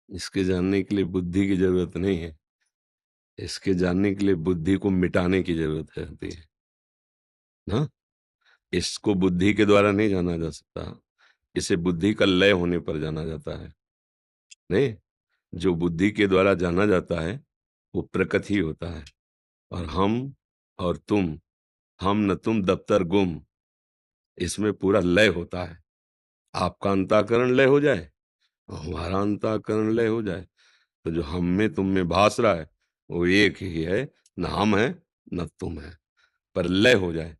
इसके जानने के लिए बुद्धि की जरूरत नहीं है। इसके जानने के लिए बुद्धि को मिटाने की जरूरत है होती है ना। इसको बुद्धि के द्वारा नहीं जाना जा सकता। इसे बुद्धि का लय होने पर जाना जाता है। नहीं, जो बुद्धि के द्वारा जाना जाता है वो प्रकट ही होता है। और हम और तुम, हम न तुम दफ्तर गुम, इसमें पूरा लय होता है। आपका अंतःकरण लय हो जाए और हमारा अंतःकरण लय हो जाए, तो जो हम में तुम में भास रहा है वो एक ही है। न हम है न तुम है, पर लय हो जाए।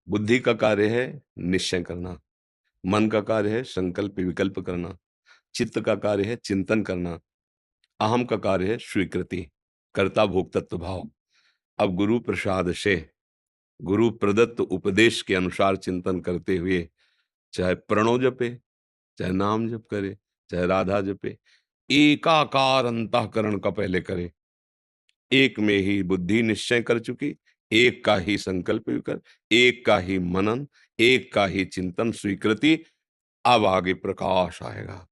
बुद्धि का कार्य है निश्चय करना, मन का कार्य है संकल्प विकल्प करना, चित्त का कार्य है चिंतन करना, अहम का कार्य है स्वीकृति, कर्ता भोक्तृत्व भाव। अब गुरु प्रसाद से, गुरु प्रदत्त उपदेश के अनुसार चिंतन करते हुए, चाहे प्रणव जपे, चाहे नाम जप करे, चाहे राधा जपे, एकाकार अंतःकरण का पहले करे। एक में ही बुद्धि निश्चय कर चुकी, एक का ही संकल्प विकल्प, एक का ही मनन, एक का ही चिंतन स्वीकृति। अब आगे प्रकाश आएगा,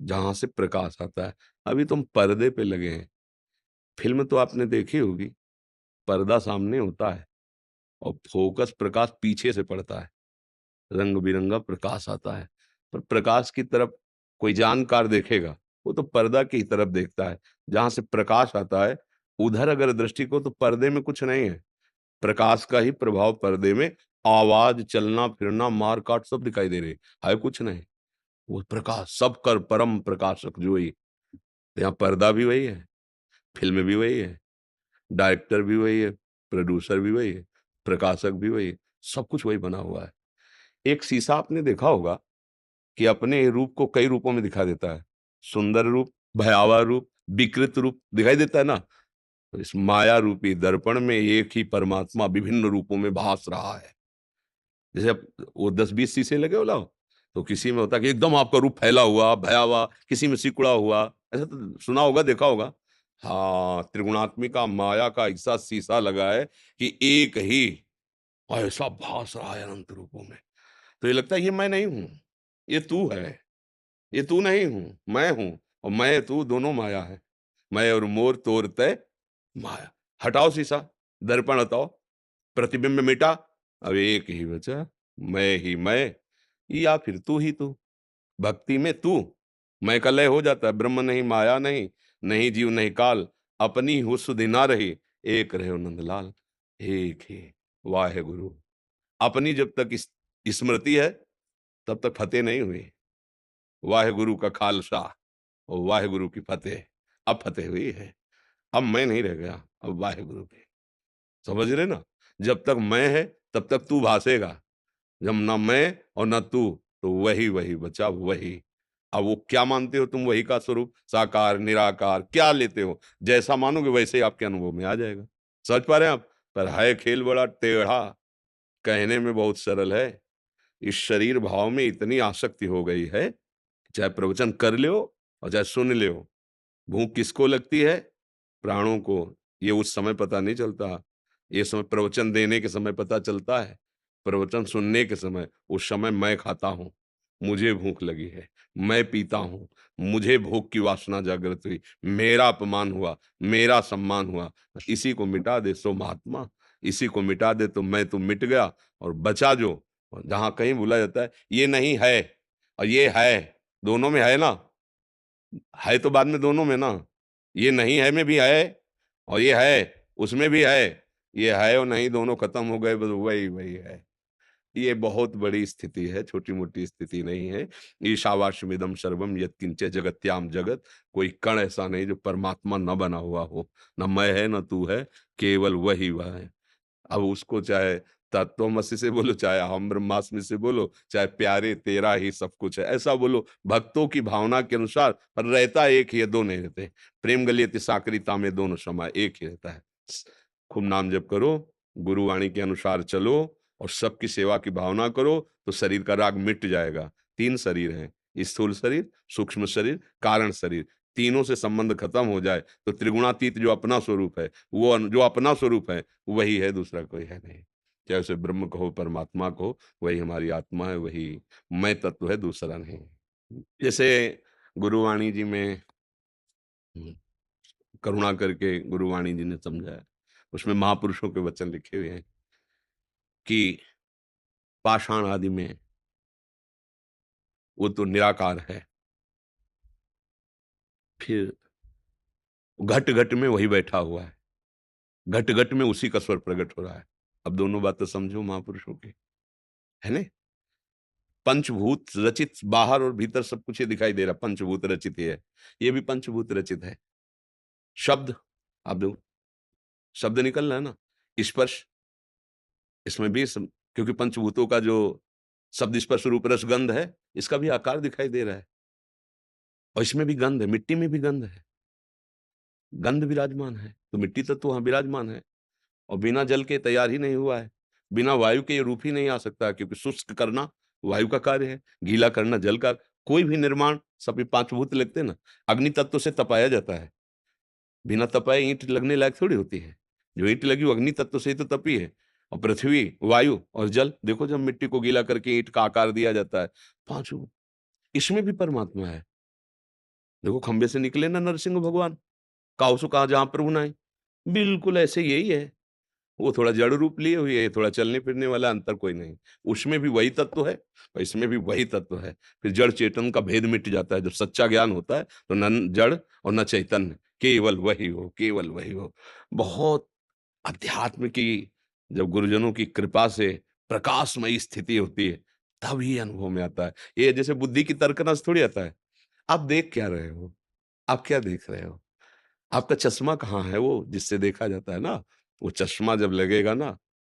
जहां से प्रकाश आता है। अभी तुम पर्दे पे लगे हैं। फिल्म तो आपने देखी होगी, पर्दा सामने होता है और फोकस प्रकाश पीछे से पड़ता है, रंग बिरंगा प्रकाश आता है। पर प्रकाश की तरफ कोई जानकार देखेगा, वो तो पर्दा की तरफ देखता है। जहां से प्रकाश आता है उधर अगर दृष्टि को, तो पर्दे में कुछ नहीं है। प्रकाश का ही प्रभाव पर्दे में, आवाज, चलना फिरना, मार काट सब दिखाई दे रहे है कुछ नहीं। वो प्रकाश सब कर परम प्रकाशक जो ही। यहाँ पर्दा भी वही है, फिल्म भी वही है, डायरेक्टर भी वही है, प्रोड्यूसर भी वही है, प्रकाशक भी वही है, सब कुछ वही बना हुआ है। एक शीशा आपने देखा होगा कि अपने रूप को कई रूपों में दिखा देता है। सुंदर रूप, भयावह रूप, विकृत रूप दिखाई देता है ना। तो इस माया रूपी दर्पण में एक ही परमात्मा विभिन्न रूपों में भास रहा है। जैसे अब वो 10-20 शीशे लगे हो, तो किसी में होता है कि एकदम आपका रूप फैला हुआ भयावह, किसी में सिकुड़ा हुआ। ऐसा तो सुना होगा, देखा होगा। हाँ, त्रिगुणात्मिका माया का ऐसा शीशा लगा है कि एक ही ऐसा भास रहा है अनंत रूपों में। तो ये लगता है ये मैं नहीं हूं, ये तू है। ये तू नहीं हूं, मैं हूं। और मैं तू दोनों माया है। मैं और मोर तोर तय माया। हटाओ शीशा, दर्पण हटाओ, प्रतिबिंब मिटा, अब एक ही बचा, मैं ही मैं, या फिर तू ही तू। भक्ति में तू मैं का लय हो जाता है। ब्रह्म नहीं माया नहीं, नहीं जीव नहीं काल, अपनी हो सुधि ना रही, एक रहे नंदलाल। एक ही वाहे गुरु। अपनी जब तक स्मृति है तब तक फतेह नहीं हुई। वाहे गुरु का खालसा और वाहे गुरु की फतेह। अब फतेह हुई है। अब मैं नहीं रह गया, अब वाहे गुरु की। समझ रहे ना। जब तक मैं है तब तक तू भासेगा, जब ना मैं और ना तू, तो वही वही बचा वही। अब वो क्या मानते हो तुम, वही का स्वरूप साकार निराकार क्या लेते हो, जैसा मानोगे वैसे ही आपके अनुभव में आ जाएगा। समझ पा रहे हैं आप। पर है खेल बड़ा टेढ़ा, कहने में बहुत सरल है। इस शरीर भाव में इतनी आसक्ति हो गई है, चाहे प्रवचन कर ले और चाहे सुन ले। भूख किसको लगती है? प्राणों को। ये उस समय पता नहीं चलता, ये समय प्रवचन देने के समय पता चलता है। प्रवचन सुनने के समय, उस समय मैं खाता हूँ, मुझे भूख लगी है, मैं पीता हूँ, मुझे भूख की वासना जागृत हुई, मेरा अपमान हुआ, मेरा सम्मान हुआ। इसी को मिटा दे सो महात्मा, इसी को मिटा दे तो मैं तो मिट गया। और बचा जो, और जहां कहीं बोला जाता है ये नहीं है और ये है, दोनों में है ना। है तो बाद में दोनों में ना। ये नहीं है में भी है और ये है उसमें भी है। ये है और नहीं दोनों खत्म हो गए, बस वही वही है। ये बहुत बड़ी स्थिति है, छोटी मोटी स्थिति नहीं है। ईशावास्यमिदं सर्वम यत्किंच जगत्याम जगत। कोई कण ऐसा नहीं जो परमात्मा न बना हुआ हो। न मैं है न तू है, केवल वही वह है। अब उसको चाहे तत्वमसि से बोलो, चाहे अहम ब्रह्मास्मि से बोलो, चाहे प्यारे तेरा ही सब कुछ है ऐसा बोलो, भक्तों की भावना के अनुसार। पर रहता एक ही है, दो नहीं रहते। प्रेम गलियति साकरिता में दोनों समा, एक ही रहता है। खूब नाम जप करो, गुरुवाणी के अनुसार चलो और सबकी सेवा की भावना करो, तो शरीर का राग मिट जाएगा। 3 शरीर हैं, स्थूल शरीर, सूक्ष्म शरीर, कारण शरीर। तीनों से संबंध खत्म हो जाए तो त्रिगुणातीत जो अपना स्वरूप है, वो जो अपना स्वरूप है वही है, दूसरा कोई है नहीं। चाहे उसे ब्रह्म कहो परमात्मा कहो, वही हमारी आत्मा है, वही मैं तत्व है, दूसरा नहीं। जैसे गुरुवाणी जी में करुणा करके गुरुवाणी जी ने समझाया, उसमें महापुरुषों के वचन लिखे हुए हैं कि पाषाण आदि में वो तो निराकार है, फिर घट घट में वही बैठा हुआ है, घट घट में उसी का स्वर प्रकट हो रहा है। अब दोनों बातें समझो महापुरुषों की, है ना? पंचभूत रचित, बाहर और भीतर सब कुछ ये दिखाई दे रहा, पंचभूत रचित है, ये भी पंचभूत रचित है। शब्द, आप देखो शब्द निकल रहा है ना, स्पर्श, इसमें भी क्योंकि पंचभूतों का जो शब्द स्पर्श रूप रस गंध है, इसका भी आकार दिखाई दे रहा है, और इसमें भी गंध है, मिट्टी में भी गंध है, गंध विराजमान है, तो मिट्टी तत्व वहां विराजमान है। और बिना जल के तैयार ही नहीं हुआ है, बिना वायु के ये रूप ही नहीं आ सकता, क्योंकि शुष्क करना वायु का कार्य है, गीला करना जल का। कोई भी निर्माण सभी पांच भूत लगते हैं ना, अग्नि तत्व से तपाया जाता है, बिना तपाए ईंट लगने लायक थोड़ी होती है। जो ईंट लगी वो अग्नि तत्व से ही तो तपी है। और पृथ्वी, वायु और जल, देखो जब मिट्टी को गीला करके ईंट का आकार दिया जाता है, पांचों, इसमें भी परमात्मा है। देखो खंबे से निकले ना नरसिंह भगवान, काऊ सो कहा जहां प्रभु नाई, बिल्कुल ऐसे यही है। वो थोड़ा जड़ रूप लिए हुई है, थोड़ा चलने फिरने वाला, अंतर कोई नहीं। उसमें भी वही तत्व है और इसमें भी वही तत्व है। फिर जड़ चेतन का भेद मिट जाता है। जब सच्चा ज्ञान होता है तो न जड़ और न चैतन्य, केवल वही हो, केवल वही हो। बहुत अध्यात्म की, जब गुरुजनों की कृपा से प्रकाशमयी स्थिति होती है, तब ही अनुभव में आता है। ये जैसे बुद्धि की तर्कना से थोड़ी आता है। आप देख क्या रहे हो? आप क्या देख रहे हो? आपका चश्मा कहाँ है वो जिससे देखा जाता है ना? वो चश्मा जब लगेगा ना,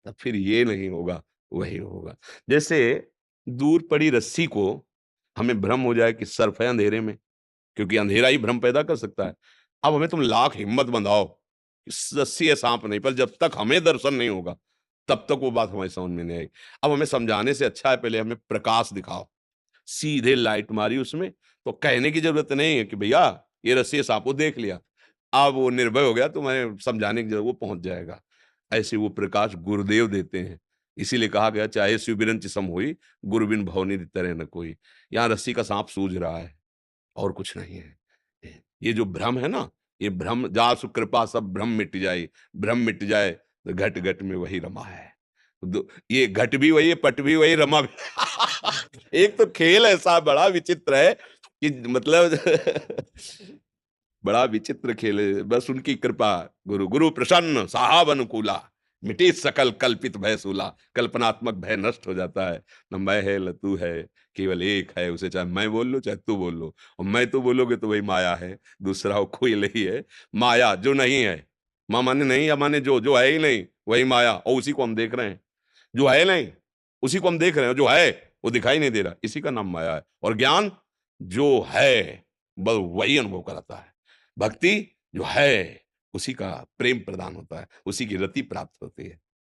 तब फिर ये नहीं होगा, वही होगा। जैसे दूर पड़ी रस्सी को हमें भ्रम हो जाए कि सर्प है अंधेरे में, क्योंकि अंधेरा ही भ्रम पैदा कर सकता है। अब हमें तुम लाख हिम्मत बंधाओ, इस रस्सी है सांप नहीं, पर जब तक हमें दर्शन नहीं होगा, तब तक वो बात हमारी समझ में नहीं आएगी। अब हमें समझाने से अच्छा है पहले हमें प्रकाश दिखाओ। सीधे लाइट मारी उसमें, तो कहने की जरूरत नहीं है कि भैया ये रस्सी है सांप, वो देख लिया। अब वो निर्भय हो गया, तो मैं समझाने की जरूरत, वो पहुंच जाएगा। ऐसे वो प्रकाश गुरुदेव देते हैं। इसीलिए कहा गया चाहे शिव बिरंच सम होई, गुरु बिन भवनिधि तरह न कोई। यहाँ रस्सी का सांप सूझ रहा है और कुछ नहीं है। ये जो भ्रम है ना, ये भ्रम, जा सु कृपा सब भ्रम मिट जाए, भ्रम मिट जाए तो घट घट में वही रमा है। ये घट भी वही है, पट भी वही, रमा भी एक तो खेल ऐसा बड़ा विचित्र है कि मतलब बड़ा विचित्र खेल है। बस उनकी कृपा, गुरु गुरु प्रसन्न साहब अनुकूला, मिटे सकल कल्पित भय सूला। कल्पनात्मक भय नष्ट हो जाता है। न मैं है न तू है, केवल एक है, उसे चाहे मैं बोल लो चाहे तू बोल लो। और मैं तो बोलोगे तो वही माया है, दूसरा वो कोई नहीं है। माया जो नहीं है, माँ माने नहीं या माने जो जो है ही नहीं, वही माया, और उसी को हम देख रहे हैं। जो है नहीं उसी को हम देख रहे हैं, जो है वो दिखाई नहीं दे रहा, इसी का नाम माया है। और ज्ञान जो है बस वही अनुभव कराता है। भक्ति जो है उसी का प्रेम प्रदान होता है, उसी की रति प्राप्त होती है।